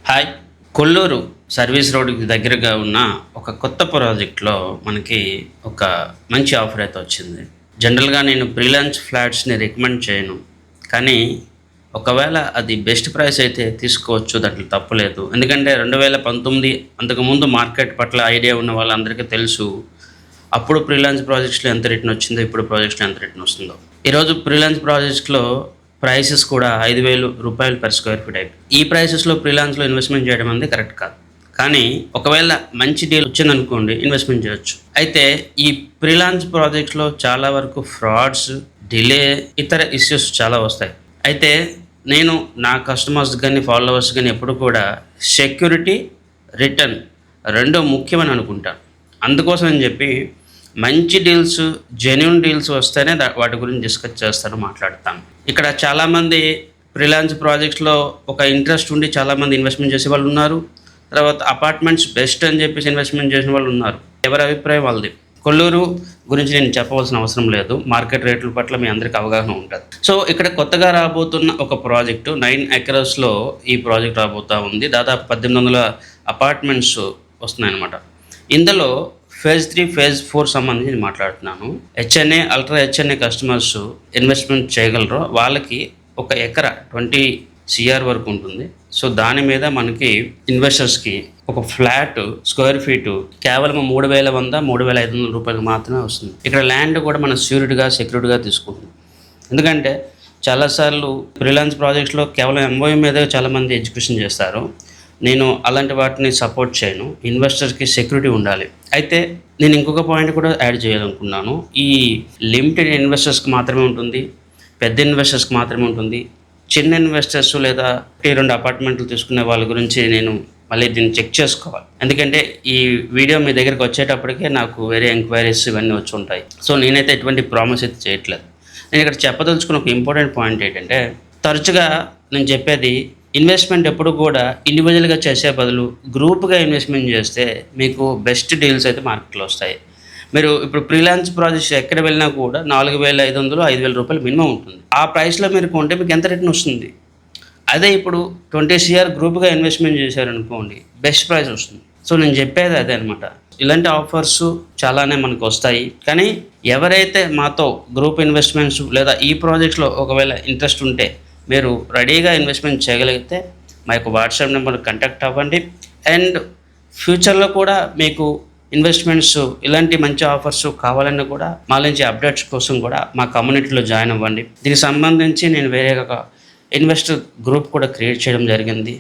Hi. Kolluru service రోడ్డుకి దగ్గరగా ఉన్న ఒక కొత్త ప్రాజెక్ట్లో మనకి ఒక మంచి ఆఫర్ అయితే వచ్చింది. జనరల్గా నేను ఫ్రీలాన్స్ ఫ్లాట్స్ని రికమెండ్ చేయను, కానీ ఒకవేళ అది బెస్ట్ ప్రైస్ అయితే తీసుకోవచ్చు, దాంట్లో తప్పులేదు. ఎందుకంటే 2019 అంతకుముందు మార్కెట్ పట్ల ఐడియా ఉన్న వాళ్ళందరికీ తెలుసు అప్పుడు ఫ్రీలాన్స్ ప్రాజెక్ట్స్లో ఎంత రిటర్న్ వచ్చిందో, ఇప్పుడు ప్రాజెక్ట్స్లో ఎంత రిటర్న్ వస్తుందో. ఈరోజు ఫ్రీలాన్స్ ప్రాజెక్ట్స్లో ప్రైసెస్ కూడా 5,000 రూపాయలు పర్ స్క్వేర్ ఫీట్ అయిపోయి, ఈ ప్రైసెస్లో ఫ్రీలాన్స్లో ఇన్వెస్ట్మెంట్ చేయడం అనేది కరెక్ట్ కాదు. కానీ ఒకవేళ మంచి డీల్ వచ్చిందనుకోండి, ఇన్వెస్ట్మెంట్ చేయొచ్చు. అయితే ఈ ఫ్రీలాన్స్ ప్రాజెక్ట్స్లో చాలా వరకు ఫ్రాడ్స్, డిలే, ఇతర ఇష్యూస్ చాలా వస్తాయి. అయితే నేను నా కస్టమర్స్ కానీ ఫాలోవర్స్ కానీ ఎప్పుడు కూడా సెక్యూరిటీ, రిటర్న్ రెండో ముఖ్యమని అనుకుంటాను. అందుకోసం అని చెప్పి మంచి డీల్స్, జెన్యూన్ డీల్స్ వస్తేనే వాటి గురించి డిస్కస్ చేస్తాను, మాట్లాడతాను. ఇక్కడ చాలామంది ఫ్రీలాన్స్ ప్రాజెక్ట్స్లో ఒక ఇంట్రెస్ట్ ఉండి చాలామంది ఇన్వెస్ట్మెంట్ చేసే వాళ్ళు ఉన్నారు. తర్వాత అపార్ట్మెంట్స్ బెస్ట్ అని చెప్పేసి ఇన్వెస్ట్మెంట్ చేసిన వాళ్ళు ఉన్నారు. ఎవరి అభిప్రాయం వాళ్ళది. కొల్లూరు గురించి నేను చెప్పవలసిన అవసరం లేదు, మార్కెట్ రేట్ల పట్ల మీ అందరికీ అవగాహన ఉంటుంది. సో ఇక్కడ కొత్తగా రాబోతున్న ఒక ప్రాజెక్టు 9 ఎకరస్లో ఈ ప్రాజెక్ట్ రాబోతూ ఉంది. దాదాపు 1800 అపార్ట్మెంట్స్ వస్తున్నాయన్నమాట. ఇందులో ఫేజ్ 3, ఫేజ్ 4 సంబంధించి మాట్లాడుతున్నాను. HNA, ultra HNA customers investment చేయగలరు. వాళ్ళకి ఒక ఎకరా 20 CR వరకు ఉంటుంది. సో దాని మీద మనకి ఇన్వెస్టర్స్కి ఒక ఫ్లాట్ స్క్వేర్ ఫీటు కేవలం 3,100, 3,500 రూపాయలు మాత్రమే వస్తుంది. ఇక్కడ ల్యాండ్ కూడా మనం సెక్యూరిటీగా తీసుకుంటున్నాం. ఎందుకంటే చాలాసార్లు ఫ్రీలాన్స్ ప్రాజెక్ట్స్లో కేవలం MOU మీద చాలామంది ఎగ్జిక్యూషన్ చేస్తారు. నేను అలాంటి వాటిని సపోర్ట్ చేయను. ఇన్వెస్టర్స్కి సెక్యూరిటీ ఉండాలి. అయితే నేను ఇంకొక పాయింట్ కూడా యాడ్ చేయాలనుకున్నాను. ఈ లిమిటెడ్ ఇన్వెస్టర్స్కి మాత్రమే ఉంటుంది, పెద్ద ఇన్వెస్టర్స్కి మాత్రమే ఉంటుంది. చిన్న ఇన్వెస్టర్స్ లేదా 2 అపార్ట్మెంట్లు తీసుకునే వాళ్ళ గురించి నేను మళ్ళీ దీన్ని చెక్ చేసుకోవాలి. ఎందుకంటే ఈ వీడియో మీ దగ్గరికి వచ్చేటప్పటికే నాకు వేరే ఎంక్వైరీస్ ఇవన్నీ వచ్చి ఉంటాయి. సో నేనైతే ఎటువంటి ప్రామిస్ అయితే చేయట్లేదు. నేను ఇక్కడ చెప్పదలుచుకున్న ఒక ఇంపార్టెంట్ పాయింట్ ఏంటంటే, తరచుగా నేను చెప్పేది ఇన్వెస్ట్మెంట్ ఎప్పుడు కూడా ఇండివిజువల్గా చేసే బదులు గ్రూప్గా ఇన్వెస్ట్మెంట్ చేస్తే మీకు బెస్ట్ డీల్స్ అయితే మార్కెట్లో వస్తాయి. మీరు ఇప్పుడు ఫ్రీలాన్స్ ప్రాజెక్ట్స్ ఎక్కడ వెళ్ళినా కూడా 4,500, 5,000 రూపాయలు మినిమం ఉంటుంది. ఆ ప్రైస్లో మీరు కొంటే మీకు ఎంత రిటర్న్ వస్తుంది. అదే ఇప్పుడు 20 CR గ్రూప్గా ఇన్వెస్ట్మెంట్ చేశారనుకోండి, బెస్ట్ ప్రైస్ వస్తుంది. సో నేను చెప్పేది అదే అనమాట. ఇలాంటి ఆఫర్స్ చాలానే మనకు వస్తాయి. కానీ ఎవరైతే మాతో గ్రూప్ ఇన్వెస్ట్మెంట్స్ లేదా ఈ ప్రాజెక్ట్స్లో ఒకవేళ ఇంట్రెస్ట్ ఉంటే మీరు రెడీగా ఇన్వెస్ట్మెంట్ చేయగలిగితే మా యొక్క వాట్సాప్ నెంబర్ కాంటాక్ట్ అవ్వండి. అండ్ ఫ్యూచర్లో కూడా మీకు ఇన్వెస్ట్మెంట్స్ ఇలాంటి మంచి ఆఫర్స్ కావాలన్నా కూడా మా నుంచి అప్డేట్స్ కోసం కూడా మా కమ్యూనిటీలో జాయిన్ అవ్వండి. దీనికి సంబంధించి నేను వేరే ఒక ఇన్వెస్టర్ గ్రూప్ కూడా క్రియేట్ చేయడం జరిగింది.